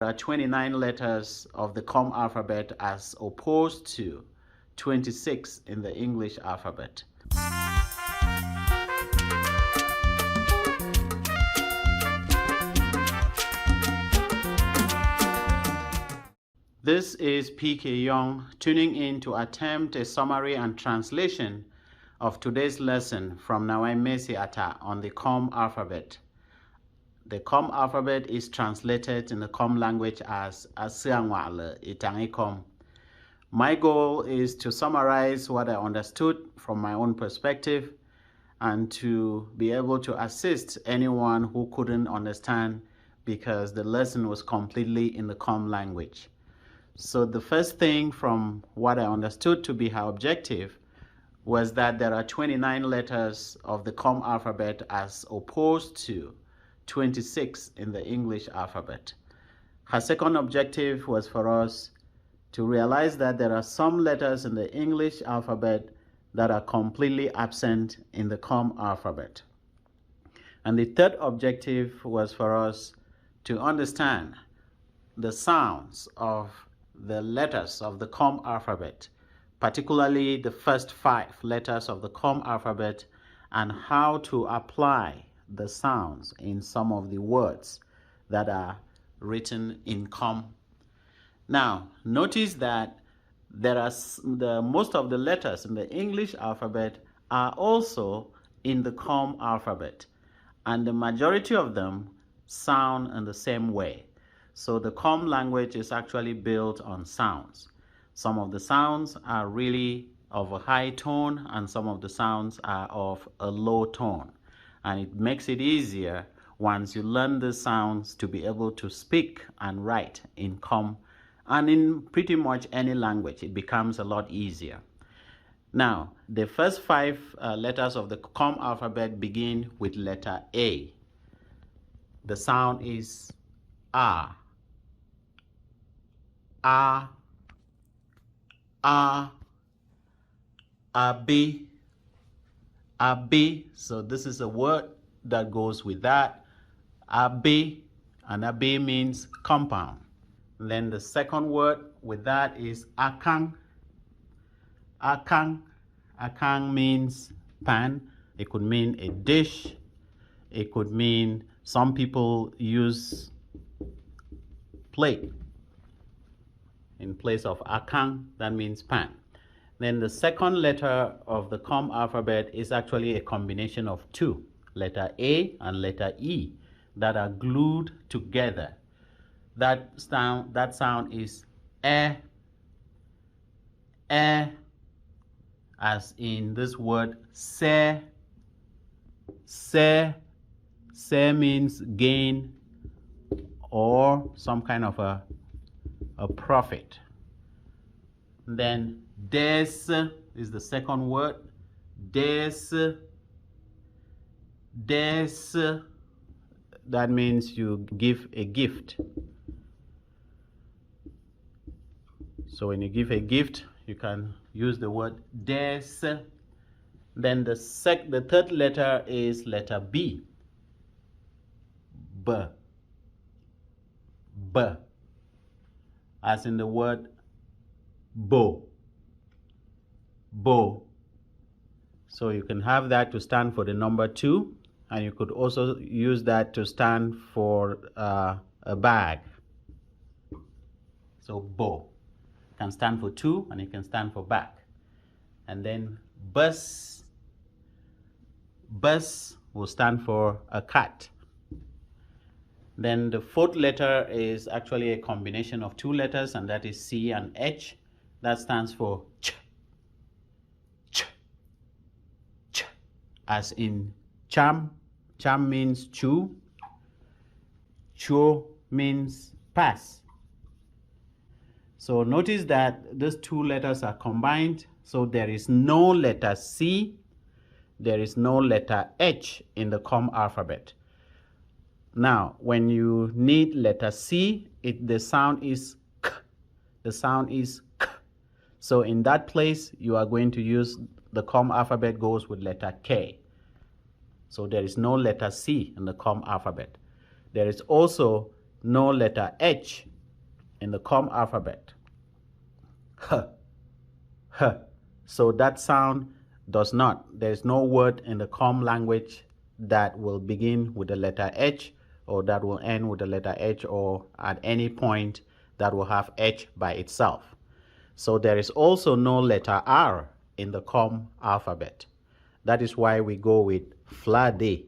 There are 29 letters of the Kom alphabet as opposed to 26 in the English alphabet. This is PK Young tuning in to attempt a summary and translation of today's lesson from Nawai Mesi Ata on the Kom alphabet. The Kom alphabet is translated in the Kom language as Asiangwale Itangi Kom. My goal is to summarize what I understood from my own perspective and to be able to assist anyone who couldn't understand because the lesson was completely in the Kom language. So the first thing from what I understood to be her objective was that there are 29 letters of the Kom alphabet as opposed to 26 in the English alphabet. Her second objective was for us to realize that there are some letters in the English alphabet that are completely absent in the Kom alphabet. And the third objective was for us to understand the sounds of the letters of the Kom alphabet, particularly the first 5 letters of the Kom alphabet, and how to apply the sounds in some of the words that are written in Kom. Now, notice that there are most of the letters in the English alphabet are also in the Kom alphabet, and the majority of them sound in the same way. So the Kom language is actually built on sounds. Some of the sounds are really of a high tone, and some of the sounds are of a low tone. And it makes it easier once you learn the sounds to be able to speak and write in Kom, and in pretty much any language it becomes a lot easier. Now, the first 5 letters of the Kom alphabet begin with letter A. The sound is A, A, A, B, Abi. So this is a word that goes with that. Abi, and Abi means compound. And then the second word with that is Akang. Akang. Akang means pan. It could mean a dish. It could mean some people use plate in place of Akang. That means pan. Then the second letter of the Kom alphabet is actually a combination of 2, letter A and letter E, that are glued together. That sound is as in this word se. Se means gain or some kind of a profit. Then des is the second word. Des, that means you give a gift. So when you give a gift, you can use the word des. Then the third letter is letter B. B. B. As in the word bow. Bow. So you can have that to stand for the number 2, and you could also use that to stand for a bag. So bow can stand for 2, and it can stand for bag. And then bus. Bus will stand for a cat. Then the fourth letter is actually a combination of 2 letters, and that is C and H. That stands for ch. Ch. Ch. As in cham. Cham means chew. Cho means pass. So notice that these 2 letters are combined. So there is no letter C. There is no letter H in the Kom alphabet. Now, when you need letter C, the sound is K. The sound is K. So in that place, you are going to use the Kom alphabet goes with letter K. So there is no letter C in the Kom alphabet. There is also no letter H in the Kom alphabet. H. H. So that sound does not, there's no word in the Kom language that will begin with the letter H or that will end with the letter H or at any point that will have H by itself. So there is also no letter R in the Kom alphabet. That is why we go with Friday.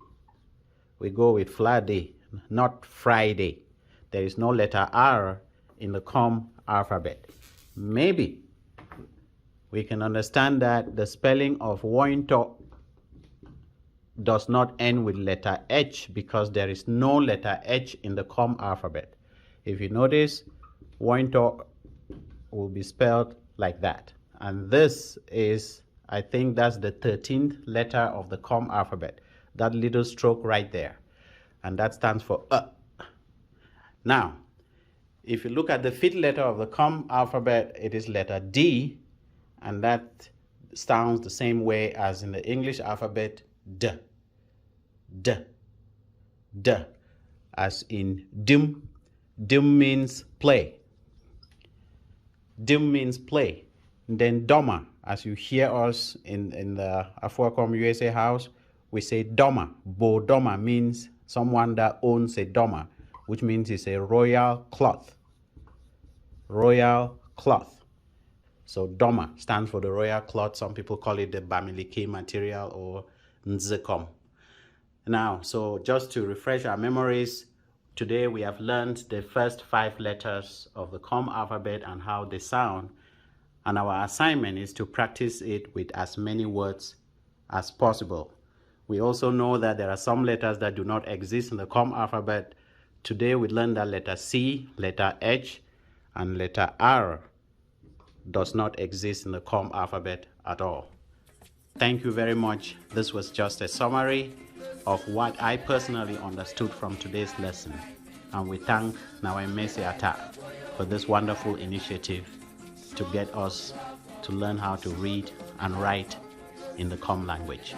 We go with Friday, not Friday. There is no letter R in the Kom alphabet. Maybe we can understand that the spelling of Wointo does not end with letter H because there is no letter H in the Kom alphabet. If you notice, Wointo will be spelled like that. And this is, I think that's the 13th letter of the Kom alphabet. That little stroke right there. And that stands for Now, if you look at the 5th letter of the Kom alphabet, it is letter D. And that sounds the same way as in the English alphabet, D. D. D. As in dim. Dim means play. Dim means play. And then Doma, as you hear us in the Afuacom USA house, we say Doma. Bo Doma means someone that owns a Doma, which means it's a royal cloth. Royal cloth. So Doma stands for the royal cloth. Some people call it the Bamileke material or Nzekom. Now, so just to refresh our memories, today we have learned the first 5 letters of the Kom alphabet and how they sound. And our assignment is to practice it with as many words as possible. We also know that there are some letters that do not exist in the Kom alphabet. Today we learned that letter C, letter H, and letter R does not exist in the Kom alphabet at all. Thank you very much. This was just a summary of what I personally understood from today's lesson. And we thank Nawemesi Atta for this wonderful initiative to get us to learn how to read and write in the Kom language.